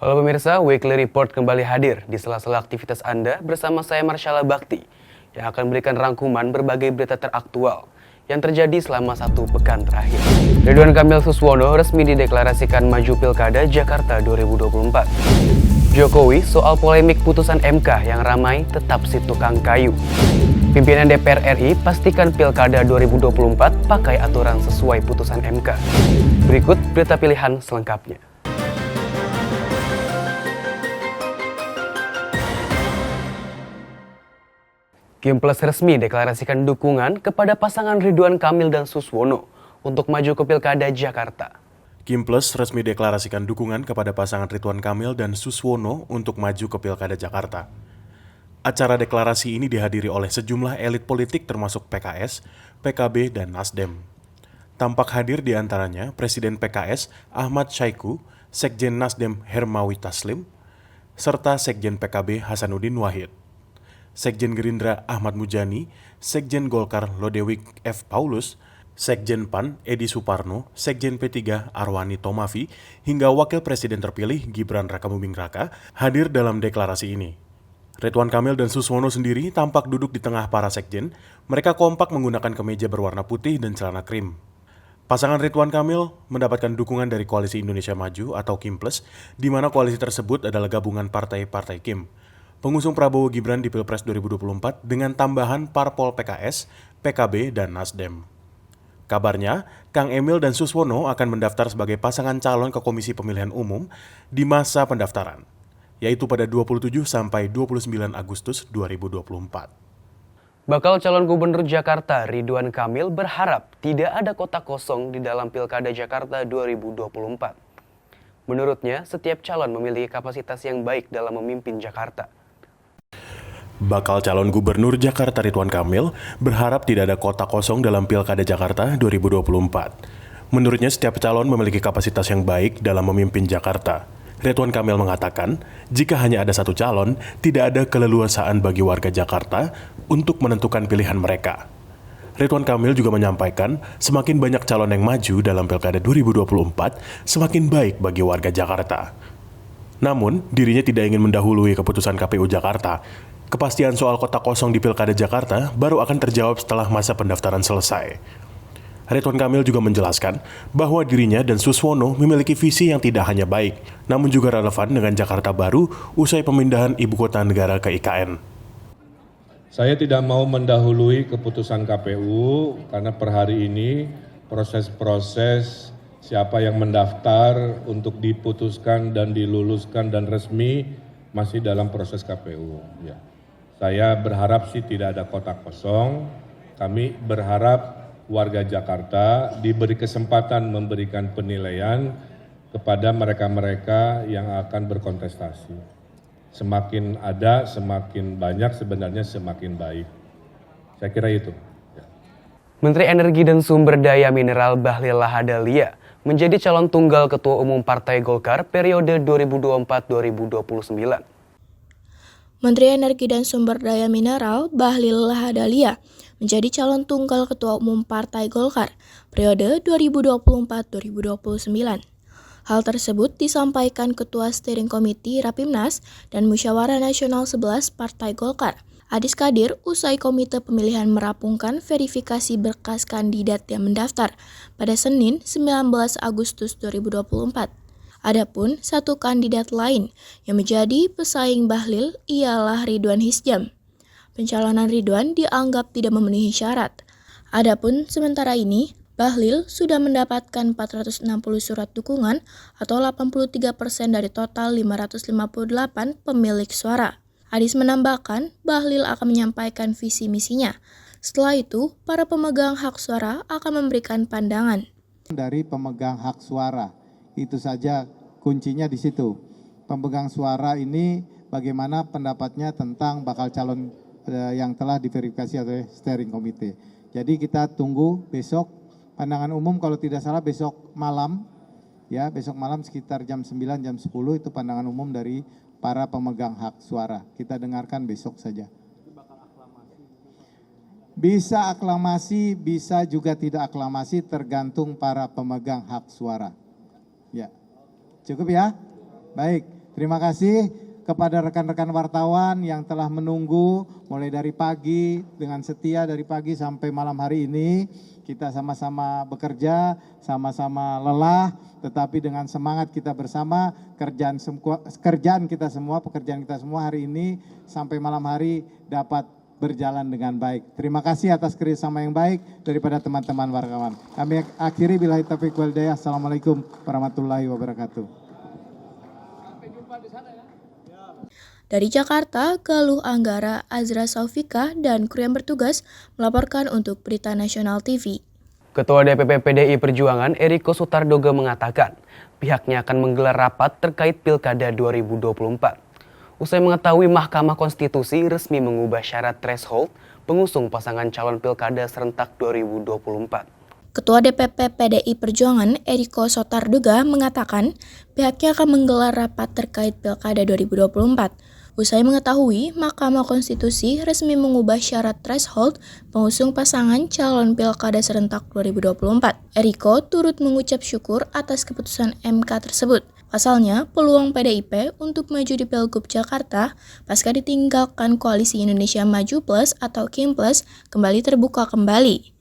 Halo pemirsa, Weekly Report kembali hadir di sela-sela aktivitas Anda bersama saya Marshala Bakti yang akan memberikan rangkuman berbagai berita teraktual yang terjadi selama satu pekan terakhir. Ridwan Kamil Suswono resmi dideklarasikan maju Pilkada Jakarta 2024. Jokowi soal polemik putusan MK yang ramai tetap si tukang kayu. Pimpinan DPR RI pastikan Pilkada 2024 pakai aturan sesuai putusan MK. Berikut berita pilihan selengkapnya. Kimples resmi deklarasikan dukungan kepada pasangan Ridwan Kamil dan Suswono untuk maju ke Pilkada Jakarta. Kimples resmi deklarasikan dukungan kepada pasangan Ridwan Kamil dan Suswono untuk maju ke Pilkada Jakarta. Acara deklarasi ini dihadiri oleh sejumlah elit politik termasuk PKS, PKB, dan Nasdem. Tampak hadir di antaranya Presiden PKS Ahmad Syaiqo, Sekjen Nasdem Hermawi Taslim, serta Sekjen PKB Hasanuddin Wahid. Sekjen Gerindra Ahmad Mujani, Sekjen Golkar Lodewijk F. Paulus, Sekjen PAN Edi Suparno, Sekjen P3 Arwani Tomafi, hingga Wakil Presiden terpilih Gibran Rakabuming Raka hadir dalam deklarasi ini. Ridwan Kamil dan Suswono sendiri tampak duduk di tengah para sekjen. Mereka kompak menggunakan kemeja berwarna putih dan celana krim. Pasangan Ridwan Kamil mendapatkan dukungan dari Koalisi Indonesia Maju atau Kimples, di mana koalisi tersebut adalah gabungan partai-partai Kim. Pengusung Prabowo Gibran di Pilpres 2024 dengan tambahan parpol PKS, PKB, dan Nasdem. Kabarnya, Kang Emil dan Suswono akan mendaftar sebagai pasangan calon ke Komisi Pemilihan Umum di masa pendaftaran, yaitu pada 27 sampai 29 Agustus 2024. Bakal calon gubernur Jakarta Ridwan Kamil berharap tidak ada kota kosong di dalam Pilkada Jakarta 2024. Menurutnya, setiap calon memiliki kapasitas yang baik dalam memimpin Jakarta. Bakal calon gubernur Jakarta Ridwan Kamil berharap tidak ada kota kosong dalam Pilkada Jakarta 2024. Menurutnya setiap calon memiliki kapasitas yang baik dalam memimpin Jakarta. Ridwan Kamil mengatakan, jika hanya ada satu calon, tidak ada keleluasaan bagi warga Jakarta untuk menentukan pilihan mereka. Ridwan Kamil juga menyampaikan, semakin banyak calon yang maju dalam Pilkada 2024, semakin baik bagi warga Jakarta. Namun, dirinya tidak ingin mendahului keputusan KPU Jakarta. Kepastian soal kota kosong di Pilkada Jakarta baru akan terjawab setelah masa pendaftaran selesai. Ridwan Kamil juga menjelaskan bahwa dirinya dan Suswono memiliki visi yang tidak hanya baik, namun juga relevan dengan Jakarta baru usai pemindahan ibu kota negara ke IKN. Saya tidak mau mendahului keputusan KPU karena per hari ini proses-proses siapa yang mendaftar untuk diputuskan dan diluluskan dan resmi masih dalam proses KPU. Ya. Saya berharap sih tidak ada kotak kosong. Kami berharap warga Jakarta diberi kesempatan memberikan penilaian kepada mereka-mereka yang akan berkontestasi. Semakin ada, semakin banyak sebenarnya semakin baik. Saya kira itu. Ya. Menteri Energi dan Sumber Daya Mineral Bahlil Lahadalia menjadi calon tunggal Ketua Umum Partai Golkar periode 2024-2029. Menteri Energi dan Sumber Daya Mineral Bahlil Lahadalia menjadi calon tunggal Ketua Umum Partai Golkar periode 2024-2029. Hal tersebut disampaikan Ketua Steering Committee Rapimnas dan Musyawarah Nasional 11 Partai Golkar, Adis Kadir, usai Komite Pemilihan merampungkan verifikasi berkas kandidat yang mendaftar pada Senin 19 Agustus 2024. Adapun satu kandidat lain yang menjadi pesaing Bahlil ialah Ridwan Hisjam. Pencalonan Ridwan dianggap tidak memenuhi syarat. Adapun sementara ini, Bahlil sudah mendapatkan 460 surat dukungan atau 83% dari total 558 pemilik suara. Adis menambahkan, Bahlil akan menyampaikan visi misinya. Setelah itu, para pemegang hak suara akan memberikan pandangan. Dari pemegang hak suara, itu saja kuncinya di situ. Pemegang suara ini bagaimana pendapatnya tentang bakal calon yang telah diverifikasi oleh steering committee. Jadi kita tunggu besok pandangan umum, kalau tidak salah besok malam, ya besok malam sekitar jam 9, jam 10 itu pandangan umum dari para pemegang hak suara. Kita dengarkan besok saja. Bisa aklamasi, bisa juga tidak aklamasi, tergantung para pemegang hak suara. Ya, cukup ya? Baik, Terima kasih kepada rekan-rekan wartawan yang telah menunggu mulai dari pagi dengan setia dari pagi sampai malam hari ini. Kita sama-sama bekerja, sama-sama lelah, tetapi dengan semangat kita bersama, pekerjaan kita semua hari ini sampai malam hari dapat berjalan dengan baik. Terima kasih atas kerjasama yang baik daripada teman-teman wartawan. Kami akhiri billahi taufiq wal hidayah. Assalamualaikum warahmatullahi wabarakatuh. Dari Jakarta, Galuh Anggara, Azra Saufika, dan kru yang bertugas melaporkan untuk Berita Nasional TV. Ketua DPP PDI Perjuangan Eriko Sutardoga mengatakan pihaknya akan menggelar rapat terkait Pilkada 2024. Usai mengetahui Mahkamah Konstitusi resmi mengubah syarat threshold pengusung pasangan calon Pilkada serentak 2024. Ketua DPP PDI Perjuangan Eriko Sutardoga mengatakan pihaknya akan menggelar rapat terkait Pilkada 2024. Usai mengetahui Mahkamah Konstitusi resmi mengubah syarat threshold pengusung pasangan calon Pilkada serentak 2024. Eriko turut mengucap syukur atas keputusan MK tersebut. Pasalnya, peluang PDIP untuk maju di Pilgub Jakarta pasca ditinggalkan Koalisi Indonesia Maju Plus atau KIM Plus kembali terbuka kembali.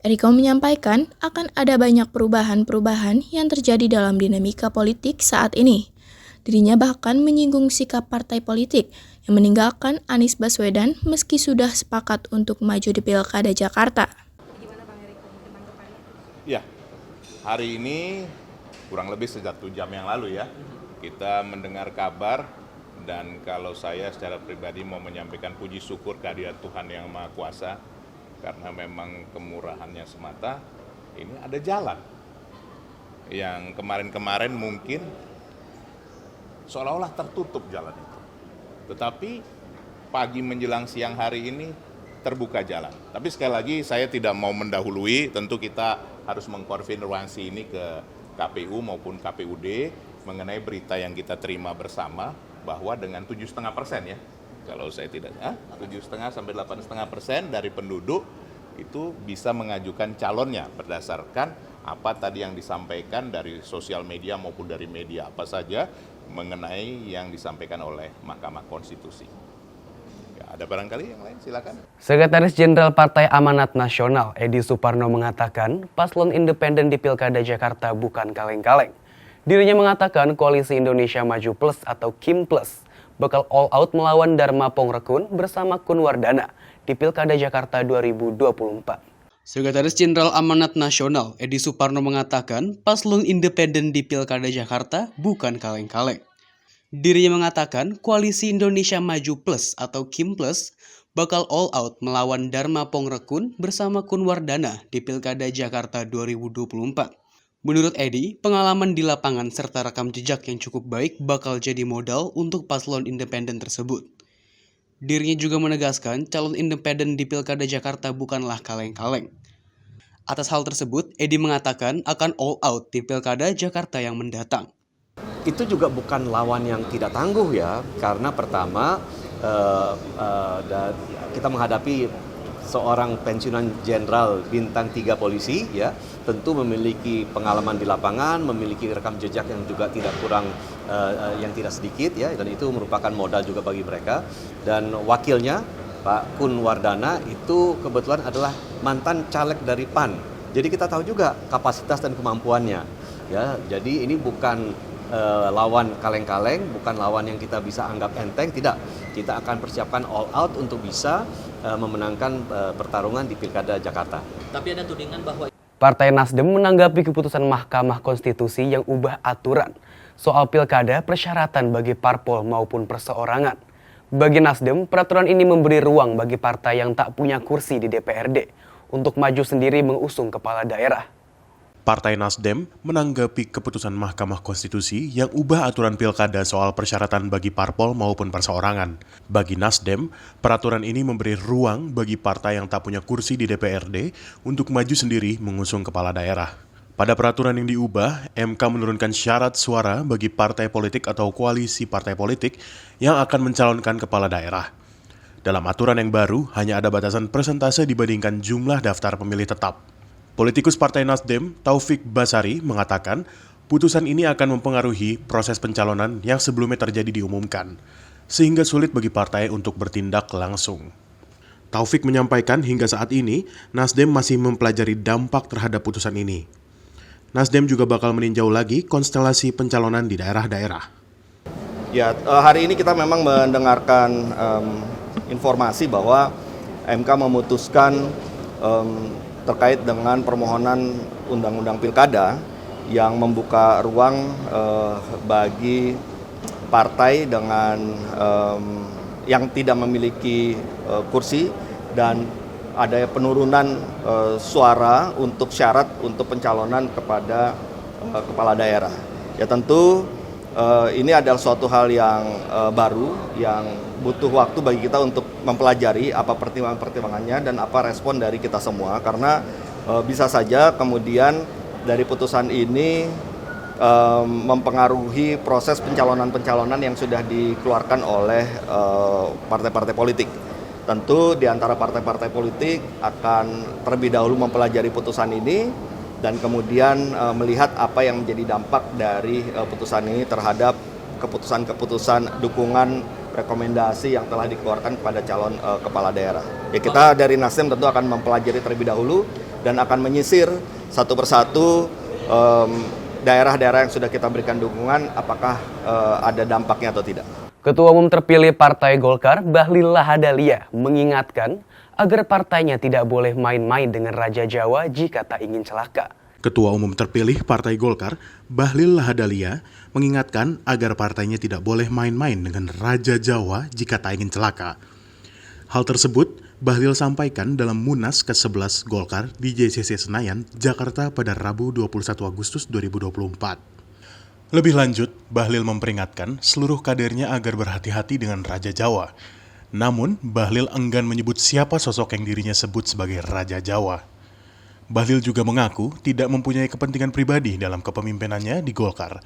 Eriko menyampaikan akan ada banyak perubahan-perubahan yang terjadi dalam dinamika politik saat ini. Dirinya bahkan menyinggung sikap partai politik yang meninggalkan Anies Baswedan meski sudah sepakat untuk maju di Pilkada Jakarta. Ya, hari ini kurang lebih sejak 1 jam yang lalu ya, kita mendengar kabar dan kalau saya secara pribadi mau menyampaikan puji syukur kehadirat Tuhan Yang Maha Kuasa karena memang kemurahannya semata, ini ada jalan yang kemarin-kemarin mungkin seolah-olah tertutup jalan itu. Tetapi pagi menjelang siang hari ini terbuka jalan. Tapi sekali lagi saya tidak mau mendahului, tentu kita harus mengkonfirmasi ini ke KPU maupun KPUD mengenai berita yang kita terima bersama bahwa dengan 7,5% ya, kalau saya tidak 7,5 sampai 8,5% dari penduduk itu bisa mengajukan calonnya berdasarkan apa tadi yang disampaikan dari sosial media maupun dari media apa saja mengenai yang disampaikan oleh Mahkamah Konstitusi. Ya, ada barangkali yang lain, silakan. Sekretaris Jenderal Partai Amanat Nasional Edi Suparno mengatakan paslon independen di Pilkada Jakarta bukan kaleng-kaleng. Dirinya mengatakan Koalisi Indonesia Maju Plus atau KIM Plus bakal all out melawan Dharma Pongrekun bersama Kun Wardana di Pilkada Jakarta 2024. Sekretaris Jenderal Amanat Nasional Edi Suparno mengatakan paslon independen di Pilkada Jakarta bukan kaleng-kaleng. Dirinya mengatakan Koalisi Indonesia Maju Plus atau KIM Plus bakal all out melawan Dharma Pongrekun bersama Kun Wardana di Pilkada Jakarta 2024. Menurut Edi, pengalaman di lapangan serta rekam jejak yang cukup baik bakal jadi modal untuk paslon independen tersebut. Dirinya juga menegaskan calon independen di Pilkada Jakarta bukanlah kaleng-kaleng. Atas hal tersebut, Edi mengatakan akan all out di Pilkada Jakarta yang mendatang. Itu juga bukan lawan yang tidak tangguh ya, karena pertama kita menghadapi seorang pensiunan jenderal bintang 3 polisi ya, tentu memiliki pengalaman di lapangan, memiliki rekam jejak yang juga tidak kurang yang tidak sedikit ya, dan itu merupakan modal juga bagi mereka. Dan wakilnya Pak Kun Wardana itu kebetulan adalah mantan caleg dari PAN. Jadi kita tahu juga kapasitas dan kemampuannya ya. Jadi ini bukan lawan kaleng-kaleng, bukan lawan yang kita bisa anggap enteng, tidak. Kita akan persiapkan all out untuk bisa memenangkan pertarungan di Pilkada Jakarta. Tapi ada tudingan bahwa Partai Nasdem menanggapi keputusan Mahkamah Konstitusi yang ubah aturan soal pilkada persyaratan bagi parpol maupun perseorangan. Bagi Nasdem, peraturan ini memberi ruang bagi partai yang tak punya kursi di DPRD untuk maju sendiri mengusung kepala daerah. Partai Nasdem menanggapi keputusan Mahkamah Konstitusi yang ubah aturan pilkada soal persyaratan bagi parpol maupun perseorangan. Bagi Nasdem, peraturan ini memberi ruang bagi partai yang tak punya kursi di DPRD untuk maju sendiri mengusung kepala daerah. Pada peraturan yang diubah, MK menurunkan syarat suara bagi partai politik atau koalisi partai politik yang akan mencalonkan kepala daerah. Dalam aturan yang baru, hanya ada batasan persentase dibandingkan jumlah daftar pemilih tetap. Politikus Partai Nasdem, Taufik Basari, mengatakan Putusan ini akan mempengaruhi proses pencalonan yang sebelumnya terjadi diumumkan, sehingga sulit bagi partai untuk bertindak langsung. Taufik menyampaikan hingga saat ini, Nasdem masih mempelajari dampak terhadap putusan ini. Nasdem juga bakal meninjau lagi konstelasi pencalonan di daerah-daerah. Ya, hari ini kita memang mendengarkan informasi bahwa MK memutuskan terkait dengan permohonan Undang-Undang Pilkada yang membuka ruang bagi partai dengan yang tidak memiliki kursi dan ada penurunan suara untuk syarat untuk pencalonan kepada kepala daerah. Ya tentu ini adalah suatu hal yang baru yang butuh waktu bagi kita untuk mempelajari apa pertimbangan-pertimbangannya dan apa respon dari kita semua, karena bisa saja kemudian dari putusan ini mempengaruhi proses pencalonan yang sudah dikeluarkan oleh partai-partai politik. Tentu di antara partai-partai politik akan terlebih dahulu mempelajari putusan ini dan kemudian melihat apa yang menjadi dampak dari putusan ini terhadap keputusan-keputusan dukungan rekomendasi yang telah dikeluarkan kepada calon kepala daerah. Ya, kita dari Nasdem tentu akan mempelajari terlebih dahulu dan akan menyisir satu persatu daerah-daerah yang sudah kita berikan dukungan, apakah ada dampaknya atau tidak. Ketua Umum terpilih Partai Golkar, Bahlil Lahadalia, mengingatkan agar partainya tidak boleh main-main dengan Raja Jawa jika tak ingin celaka. Ketua Umum terpilih Partai Golkar, Bahlil Lahadalia, mengingatkan agar partainya tidak boleh main-main dengan Raja Jawa jika tak ingin celaka. Hal tersebut Bahlil sampaikan dalam Munas ke-11 Golkar di JCC Senayan, Jakarta pada Rabu 21 Agustus 2024. Lebih lanjut, Bahlil memperingatkan seluruh kadernya agar berhati-hati dengan Raja Jawa. Namun, Bahlil enggan menyebut siapa sosok yang dirinya sebut sebagai Raja Jawa. Bahlil juga mengaku tidak mempunyai kepentingan pribadi dalam kepemimpinannya di Golkar.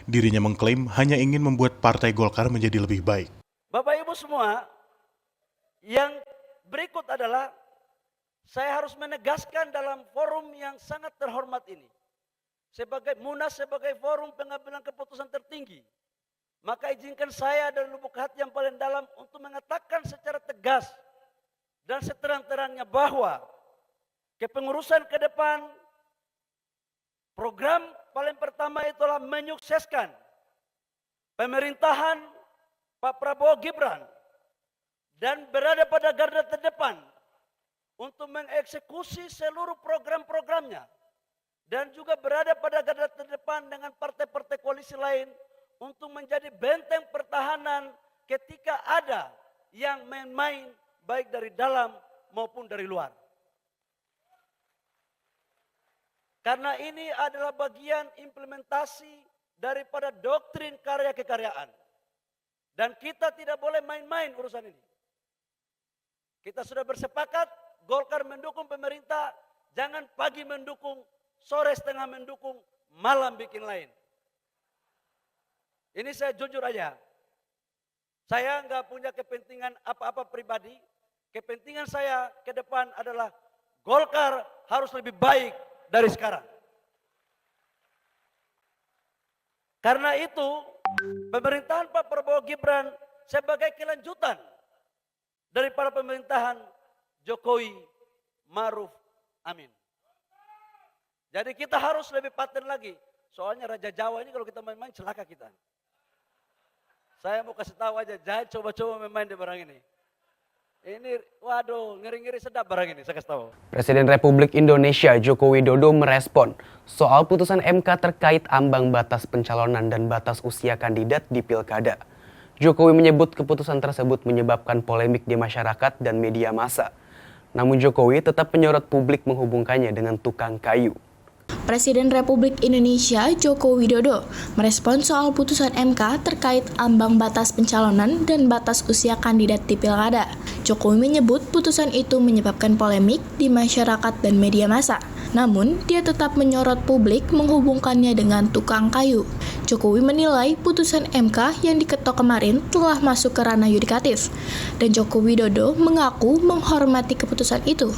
Dirinya mengklaim hanya ingin membuat Partai Golkar menjadi lebih baik. Bapak Ibu semua, yang berikut adalah saya harus menegaskan dalam forum yang sangat terhormat ini. Sebagai Munas, sebagai forum pengambilan keputusan tertinggi, maka izinkan saya dari lubuk hati yang paling dalam untuk mengatakan secara tegas dan seterang-terangnya bahwa kepengurusan ke depan, program paling pertama itulah menyukseskan pemerintahan Pak Prabowo Gibran dan berada pada garda terdepan untuk mengeksekusi seluruh program-programnya. Dan juga berada pada garda terdepan dengan partai-partai koalisi lain untuk menjadi benteng pertahanan ketika ada yang main-main baik dari dalam maupun dari luar. Karena ini adalah bagian implementasi daripada doktrin karya kekaryaan. Dan kita tidak boleh main-main urusan ini. Kita sudah bersepakat, Golkar mendukung pemerintah, jangan pagi mendukung, sore setengah mendukung, malam bikin lain. Ini saya jujur aja. Saya nggak punya kepentingan apa-apa pribadi. Kepentingan saya ke depan adalah Golkar harus lebih baik dari sekarang. Karena itu, pemerintahan Pak Prabowo Gibran sebagai kelanjutan daripada pemerintahan Jokowi Ma'ruf Amin. Jadi kita harus lebih paten lagi. Soalnya Raja Jawa ini kalau kita main-main celaka kita. Saya mau kasih tahu aja, jangan coba-coba main-main di barang ini. Ini, waduh, ngeri-ngeri sedap barang ini, saya kasih tahu. Presiden Republik Indonesia Joko Widodo merespon soal putusan MK terkait ambang batas pencalonan dan batas usia kandidat di Pilkada. Jokowi menyebut keputusan tersebut menyebabkan polemik di masyarakat dan media massa. Namun Jokowi tetap menyorot publik menghubungkannya dengan tukang kayu. Presiden Republik Indonesia Joko Widodo merespon soal putusan MK terkait ambang batas pencalonan dan batas usia kandidat di Pilkada. Jokowi menyebut putusan itu menyebabkan polemik di masyarakat dan media massa. Namun, dia tetap menyorot publik menghubungkannya dengan tukang kayu. Jokowi menilai putusan MK yang diketok kemarin telah masuk ke ranah yudikatif. Dan Joko Widodo mengaku menghormati keputusan itu.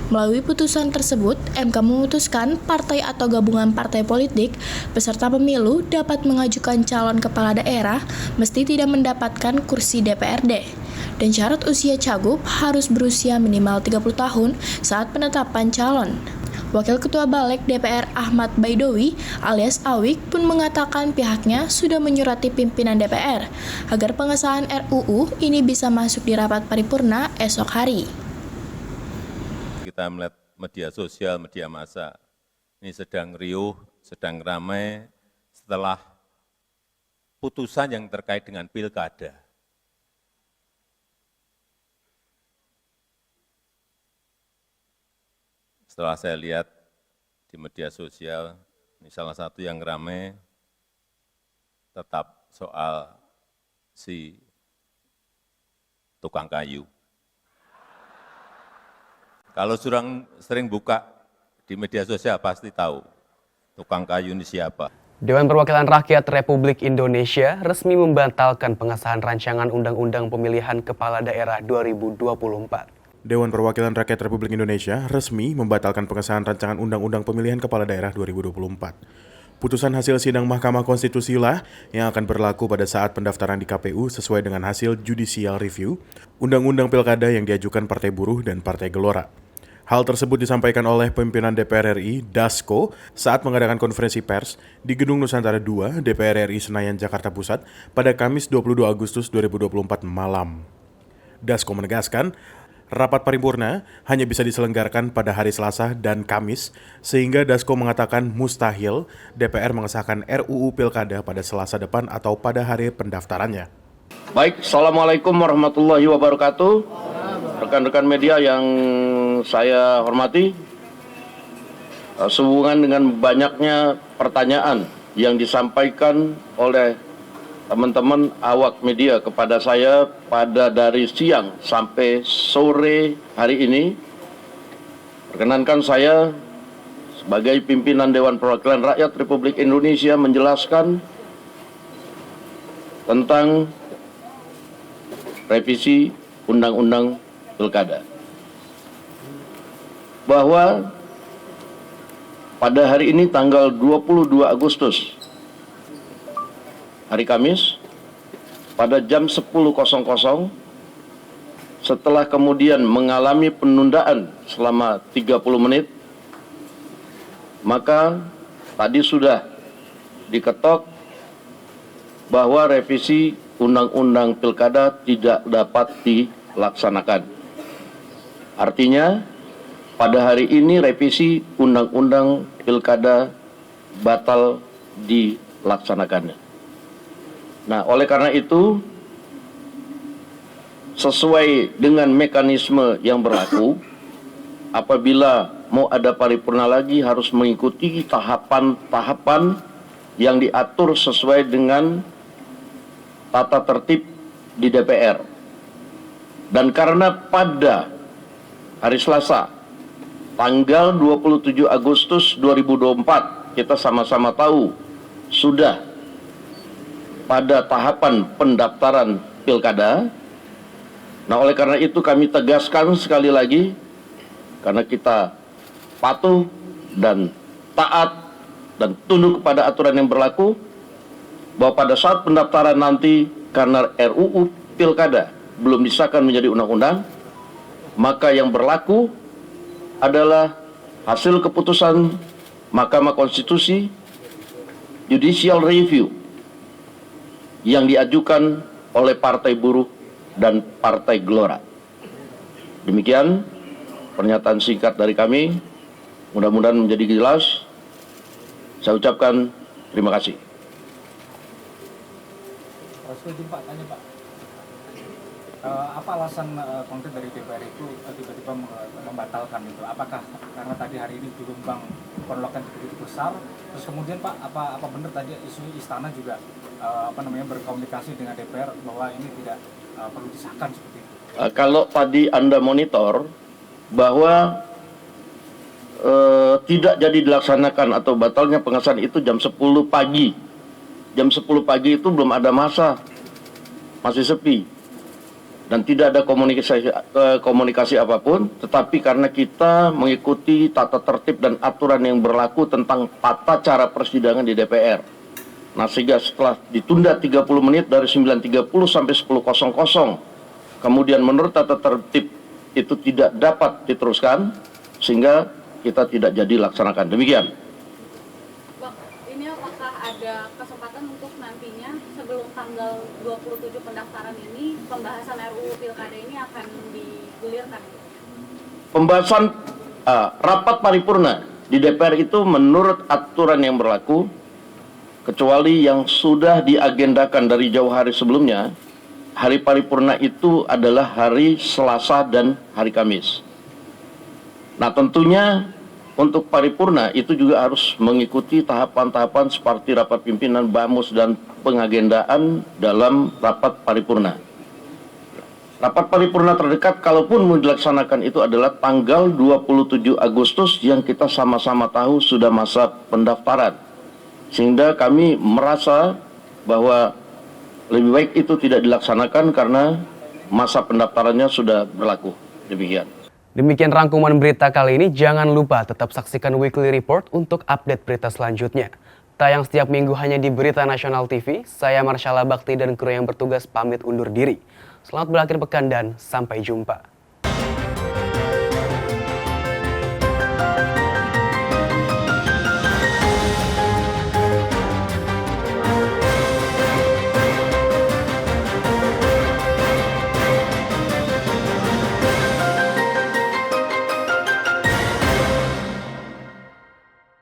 Melalui putusan tersebut, MK memutuskan partai atau gabungan partai politik peserta pemilu dapat mengajukan calon kepala daerah mesti tidak mendapatkan kursi DPRD. Dan syarat usia cagup harus berusia minimal 30 tahun saat penetapan calon. Wakil Ketua Balik DPR Ahmad Baidowi alias Awik pun mengatakan pihaknya sudah menyurati pimpinan DPR agar pengesahan RUU ini bisa masuk di rapat paripurna esok hari. Kita melihat media sosial, media massa, ini sedang riuh, sedang ramai setelah putusan yang terkait dengan pilkada. Setelah saya lihat di media sosial, ini salah satu yang ramai tetap soal si tukang kayu. Kalau sering buka di media sosial pasti tahu tukang kayu ini siapa. Dewan Perwakilan Rakyat Republik Indonesia resmi membatalkan pengesahan rancangan Undang-Undang Pemilihan Kepala Daerah 2024. Dewan Perwakilan Rakyat Republik Indonesia resmi membatalkan pengesahan rancangan Undang-Undang Pemilihan Kepala Daerah 2024. Putusan hasil sidang Mahkamah Konstitusi lah yang akan berlaku pada saat pendaftaran di KPU sesuai dengan hasil judicial review Undang-Undang Pilkada yang diajukan Partai Buruh dan Partai Gelora. Hal tersebut disampaikan oleh pimpinan DPR RI, Dasko, saat mengadakan konferensi pers di Gedung Nusantara II, DPR RI Senayan, Jakarta Pusat pada Kamis 22 Agustus 2024 malam. Dasko menegaskan, rapat paripurna hanya bisa diselenggarakan pada hari Selasa dan Kamis, sehingga Dasko mengatakan mustahil DPR mengesahkan RUU Pilkada pada Selasa depan atau pada hari pendaftarannya. Baik, Assalamualaikum warahmatullahi wabarakatuh. Rekan-rekan media yang saya hormati, sehubungan dengan banyaknya pertanyaan yang disampaikan oleh teman-teman awak media kepada saya pada dari siang sampai sore hari ini, perkenankan saya sebagai pimpinan Dewan Perwakilan Rakyat Republik Indonesia menjelaskan tentang revisi Undang-Undang Pilkada. Bahwa pada hari ini tanggal 22 Agustus hari Kamis, pada jam 10.00, setelah kemudian mengalami penundaan selama 30 menit, maka tadi sudah diketok bahwa revisi Undang-Undang Pilkada tidak dapat dilaksanakan. Artinya, pada hari ini revisi Undang-Undang Pilkada batal dilaksanakannya. Nah, oleh karena itu, sesuai dengan mekanisme yang berlaku, apabila mau ada paripurna lagi harus mengikuti tahapan-tahapan yang diatur sesuai dengan tata tertib di DPR. Dan karena pada hari Selasa, tanggal 27 Agustus 2024, kita sama-sama tahu sudah pada tahapan pendaftaran pilkada. Nah, oleh karena itu kami tegaskan sekali lagi, karena kita patuh dan taat dan tunduk kepada aturan yang berlaku, bahwa pada saat pendaftaran nanti karena RUU Pilkada belum disahkan menjadi undang-undang, maka yang berlaku adalah hasil keputusan Mahkamah Konstitusi Judicial Review yang diajukan oleh Partai Buruh dan Partai Gelora. Demikian pernyataan singkat dari kami, mudah-mudahan menjadi jelas. Saya ucapkan terima kasih. Pak, tanya Pak, apa alasan konkret dari DPR itu tiba-tiba membatalkan itu? Apakah karena tadi hari ini gelombang penolakan begitu besar, terus kemudian Pak, apa benar tadi isu istana juga berkomunikasi dengan DPR bahwa ini tidak perlu disahkan seperti itu? Kalau tadi Anda monitor bahwa tidak jadi dilaksanakan atau batalnya pengesahan itu jam 10 pagi. Jam 10 pagi itu belum ada masa, masih sepi. dan tidak ada komunikasi apapun, tetapi karena kita mengikuti tata tertib dan aturan yang berlaku tentang tata cara persidangan di DPR. Nah, sehingga setelah ditunda 30 menit dari 9.30 sampai 10.00, kemudian menurut tata tertib itu tidak dapat diteruskan, sehingga kita tidak jadi laksanakan. Demikian. Bang, ini apakah ada kesempatan untuk nantinya sebelum tanggal 27 pendaftaran ini, pembahasan RUU Pilkada ini akan digulirkan? Pembahasan rapat paripurna di DPR itu menurut aturan yang berlaku, kecuali yang sudah diagendakan dari jauh hari sebelumnya, hari paripurna itu adalah hari Selasa dan hari Kamis. Nah, tentunya untuk paripurna itu juga harus mengikuti tahapan-tahapan seperti rapat pimpinan BAMUS dan pengagendaan dalam rapat paripurna. Rapat paripurna terdekat kalaupun mau dilaksanakan itu adalah tanggal 27 Agustus yang kita sama-sama tahu sudah masa pendaftaran. Sehingga kami merasa bahwa lebih baik itu tidak dilaksanakan karena masa pendaftarannya sudah berlaku. Demikian. Demikian rangkuman berita kali ini. Jangan lupa tetap saksikan Weekly Report untuk update berita selanjutnya. Tayang setiap minggu hanya di Berita Nasional TV. Saya Marshala Bakti dan kru yang bertugas pamit undur diri. Selamat berakhir pekan dan sampai jumpa.